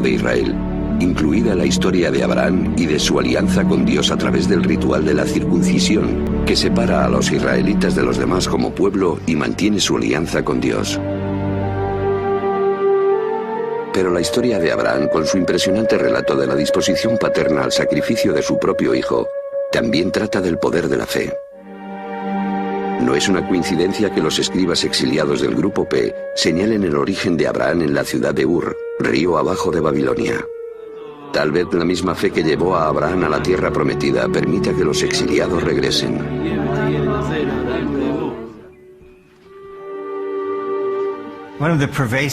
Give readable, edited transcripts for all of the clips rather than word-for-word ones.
de Israel, incluida la historia de Abraham y de su alianza con Dios a través del ritual de la circuncisión, que separa a los israelitas de los demás como pueblo y mantiene su alianza con Dios. Pero la historia de Abraham, con su impresionante relato de la disposición paterna al sacrificio de su propio hijo, también trata del poder de la fe. No es una coincidencia que los escribas exiliados del Grupo P señalen el origen de Abraham en la ciudad de Ur, río abajo de Babilonia. Tal vez la misma fe que llevó a Abraham a la tierra prometida permita que los exiliados regresen.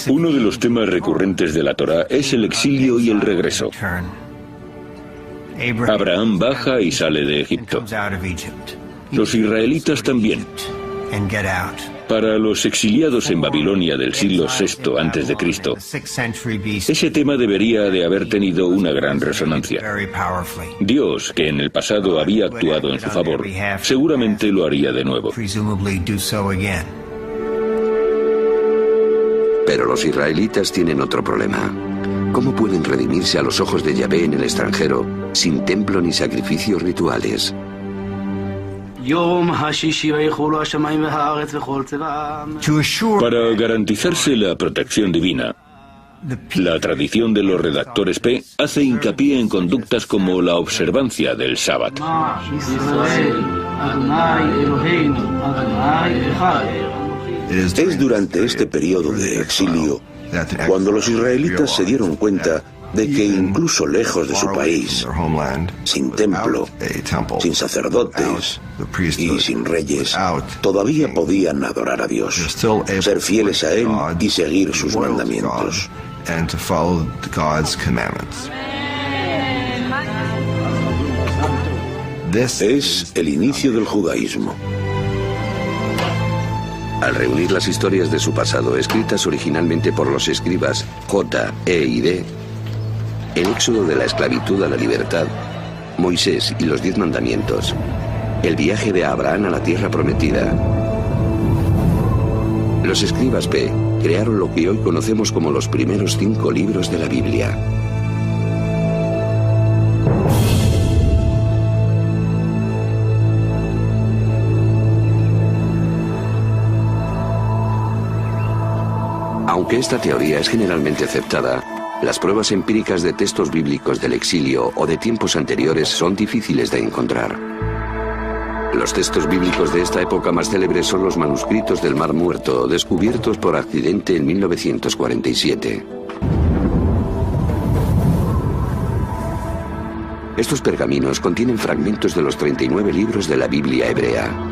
Uno de los temas recurrentes de la Torá es el exilio y el regreso. Abraham baja y sale de Egipto. Los israelitas también. Para los exiliados en Babilonia del siglo VI a.C., ese tema debería de haber tenido una gran resonancia. Dios, que en el pasado había actuado en su favor, seguramente lo haría de nuevo. Pero los israelitas tienen otro problema. ¿Cómo pueden redimirse a los ojos de Yahvé en el extranjero sin templo ni sacrificios rituales? Para garantizarse la protección divina, la tradición de los redactores P hace hincapié en conductas como la observancia del sábado. Es durante este periodo de exilio cuando los israelitas se dieron cuenta de que incluso lejos de su país, sin templo, sin sacerdotes y sin reyes, todavía podían adorar a Dios, ser fieles a Él y seguir sus mandamientos. Es el inicio del judaísmo. Al reunir las historias de su pasado, escritas originalmente por los escribas J, E y D, el éxodo de la esclavitud a la libertad, Moisés y los 10 mandamientos, el viaje de Abraham a la tierra prometida, los escribas P crearon lo que hoy conocemos como los primeros 5 libros de la Biblia. Aunque esta teoría es generalmente aceptada, las pruebas empíricas de textos bíblicos del exilio o de tiempos anteriores son difíciles de encontrar. Los textos bíblicos de esta época más célebres son los manuscritos del Mar Muerto, descubiertos por accidente en 1947. Estos pergaminos contienen fragmentos de los 39 libros de la Biblia hebrea.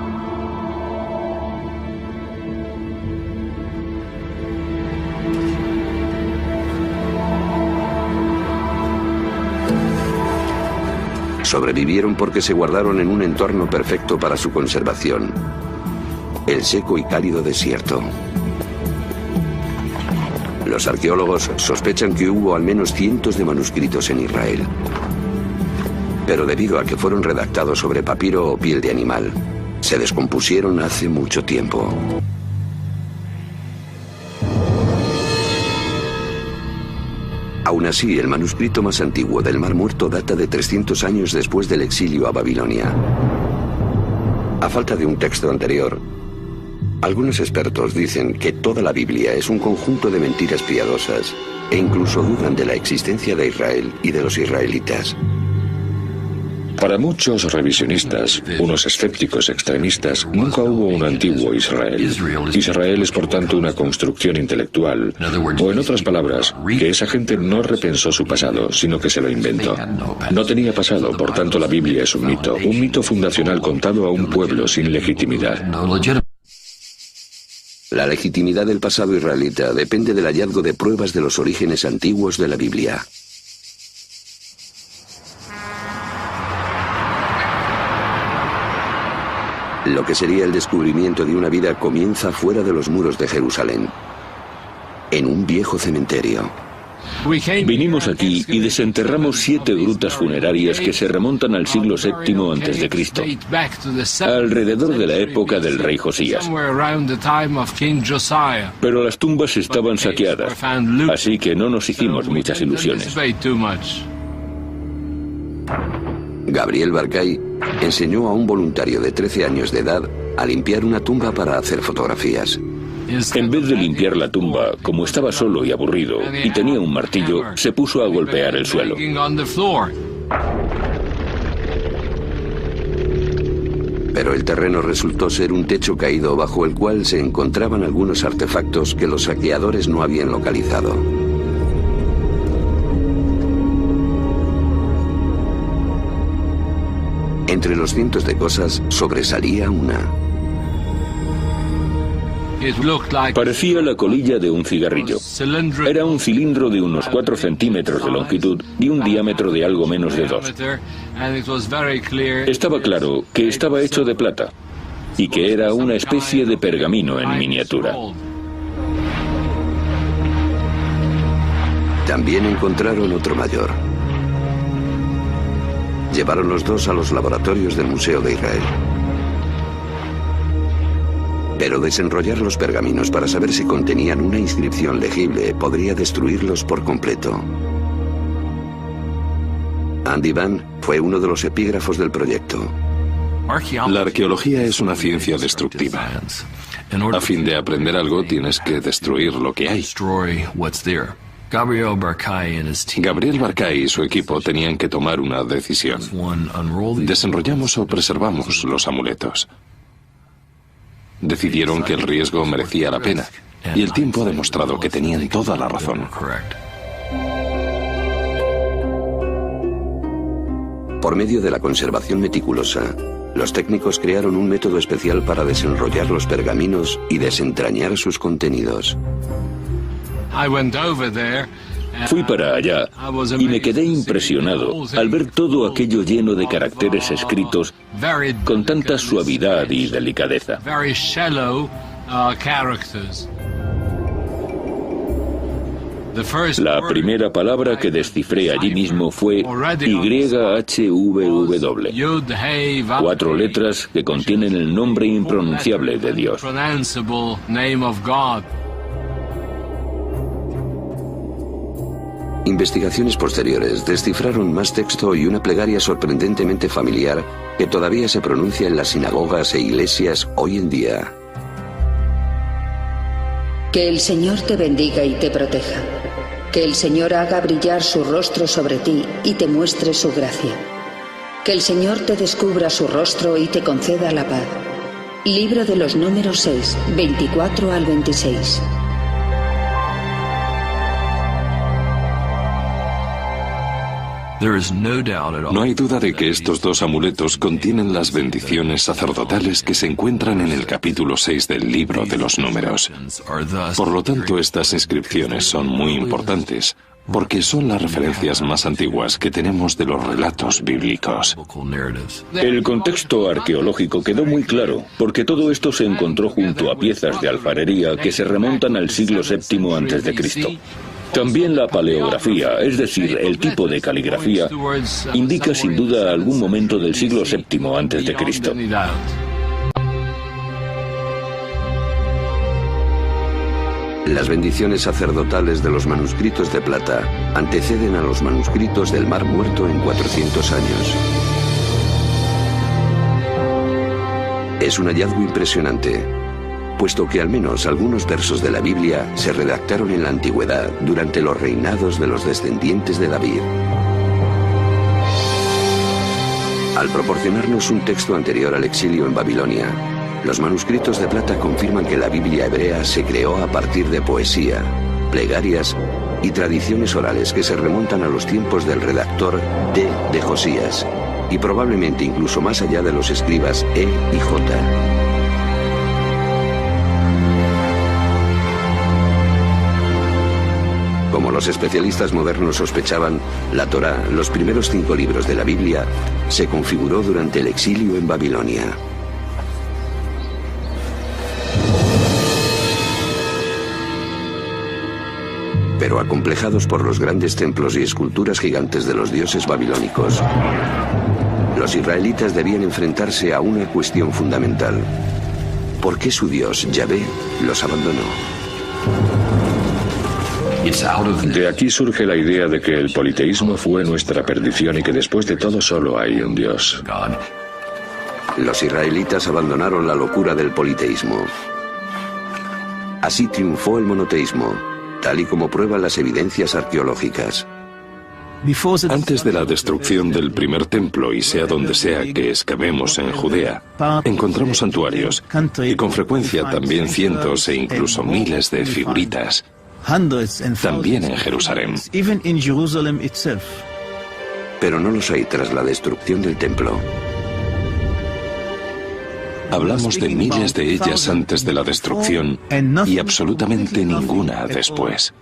Sobrevivieron porque se guardaron en un entorno perfecto para su conservación, el seco y cálido desierto. Los arqueólogos sospechan que hubo al menos cientos de manuscritos en Israel. Pero debido a que fueron redactados sobre papiro o piel de animal, se descompusieron hace mucho tiempo. Aún así, el manuscrito más antiguo del Mar Muerto data de 300 años después del exilio a Babilonia. A falta de un texto anterior, algunos expertos dicen que toda la Biblia es un conjunto de mentiras piadosas e incluso dudan de la existencia de Israel y de los israelitas. Para muchos revisionistas, unos escépticos extremistas, nunca hubo un antiguo Israel. Israel es por tanto una construcción intelectual, o en otras palabras, que esa gente no repensó su pasado, sino que se lo inventó. No tenía pasado, por tanto la Biblia es un mito fundacional contado a un pueblo sin legitimidad. La legitimidad del pasado israelita depende del hallazgo de pruebas de los orígenes antiguos de la Biblia. Lo que sería el descubrimiento de una vida comienza fuera de los muros de Jerusalén, en un viejo cementerio. Vinimos aquí y desenterramos 7 grutas funerarias que se remontan al siglo VII a.C., alrededor de la época del rey Josías. Pero las tumbas estaban saqueadas, así que no nos hicimos muchas ilusiones. Gabriel Barkay enseñó a un voluntario de 13 años de edad a limpiar una tumba para hacer fotografías. En vez de limpiar la tumba, como estaba solo y aburrido y tenía un martillo, se puso a golpear el suelo. Pero el terreno resultó ser un techo caído bajo el cual se encontraban algunos artefactos que los saqueadores no habían localizado. Entre los cientos de cosas sobresalía una. Parecía la colilla de un cigarrillo. Era un cilindro de unos 4 centímetros de longitud y un diámetro de algo menos de 2. Estaba claro que estaba hecho de plata y que era una especie de pergamino en miniatura. También encontraron otro mayor. Llevaron los dos a los laboratorios del Museo de Israel. Pero desenrollar los pergaminos para saber si contenían una inscripción legible podría destruirlos por completo. Andy Van fue uno de los epígrafos del proyecto. La arqueología es una ciencia destructiva. A fin de aprender algo, tienes que destruir lo que hay. Gabriel Barkay y su equipo tenían que tomar una decisión. ¿Desenrollamos o preservamos los amuletos? Decidieron que el riesgo merecía la pena, y el tiempo ha demostrado que tenían toda la razón. Por medio de la conservación meticulosa, los técnicos crearon un método especial para desenrollar los pergaminos y desentrañar sus contenidos. Fui para allá y me quedé impresionado al ver todo aquello lleno de caracteres escritos con tanta suavidad y delicadeza. La primera palabra que descifré allí mismo fue YHVW, 4 letras que contienen el nombre impronunciable de Dios. Investigaciones posteriores descifraron más texto y una plegaria sorprendentemente familiar que todavía se pronuncia en las sinagogas e iglesias hoy en día. Que el Señor te bendiga y te proteja. Que el Señor haga brillar su rostro sobre ti y te muestre su gracia. Que el Señor te descubra su rostro y te conceda la paz. Libro de los Números 6, 24 al 26. No hay duda de que estos 2 amuletos contienen las bendiciones sacerdotales que se encuentran en el capítulo 6 del libro de los Números. Por lo tanto, estas inscripciones son muy importantes, porque son las referencias más antiguas que tenemos de los relatos bíblicos. El contexto arqueológico quedó muy claro, porque todo esto se encontró junto a piezas de alfarería que se remontan al siglo VII a.C. También la paleografía, es decir, el tipo de caligrafía, indica sin duda algún momento del siglo VII a.C. Las bendiciones sacerdotales de los manuscritos de plata anteceden a los manuscritos del Mar Muerto en 400 años. Es un hallazgo impresionante, puesto que al menos algunos versos de la Biblia se redactaron en la antigüedad durante los reinados de los descendientes de David. Al proporcionarnos un texto anterior al exilio en Babilonia, los manuscritos de plata confirman que la Biblia hebrea se creó a partir de poesía, plegarias y tradiciones orales que se remontan a los tiempos del redactor D. de Josías, y probablemente incluso más allá de los escribas E. y J. Como los especialistas modernos sospechaban, la Torá, los primeros 5 libros de la Biblia, se configuró durante el exilio en Babilonia. pero acomplejados por los grandes templos y esculturas gigantes de los dioses babilónicos, los israelitas debían enfrentarse a una cuestión fundamental. ¿Por qué su Dios, Yahvé, los abandonó? De aquí surge la idea de que el politeísmo fue nuestra perdición y que después de todo solo hay un Dios. Los israelitas abandonaron la locura del politeísmo. Así triunfó el monoteísmo, tal y como prueban las evidencias arqueológicas. Antes de la destrucción del primer templo, y sea donde sea que excavemos en Judea, encontramos santuarios y con frecuencia también cientos e incluso miles de figuritas, también en Jerusalén. Pero no los hay tras la destrucción del templo. Hablamos de miles de ellas antes de la destrucción y absolutamente ninguna después.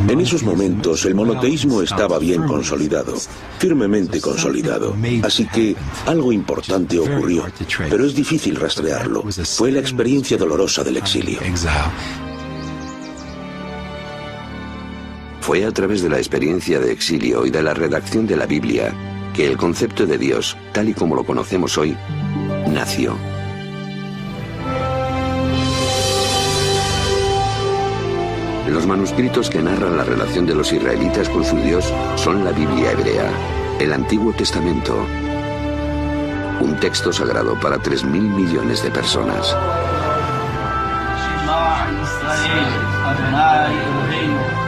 En esos momentos el monoteísmo estaba bien consolidado, firmemente consolidado. Así que algo importante ocurrió, pero es difícil rastrearlo. Fue la experiencia dolorosa del exilio. Fue a través de la experiencia de exilio y de la redacción de la Biblia que el concepto de Dios, tal y como lo conocemos hoy, nació. Los manuscritos que narran la relación de los israelitas con su Dios son la Biblia hebrea, el Antiguo Testamento, un texto sagrado para 3.000 millones de personas.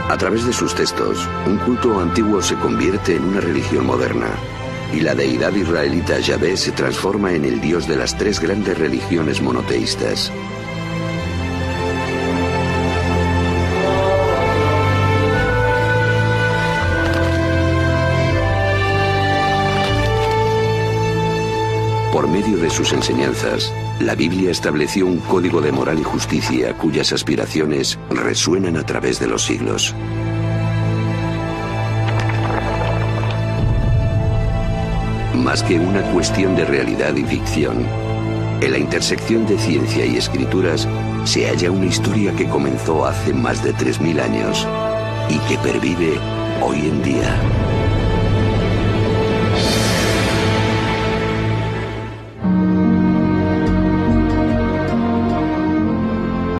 A través de sus textos, un culto antiguo se convierte en una religión moderna, y la deidad israelita Yahvé se transforma en el Dios de las tres grandes religiones monoteístas. Por medio de sus enseñanzas, la Biblia estableció un código de moral y justicia cuyas aspiraciones resuenan a través de los siglos. Más que una cuestión de realidad y ficción, en la intersección de ciencia y escrituras se halla una historia que comenzó hace más de 3.000 años y que pervive hoy en día.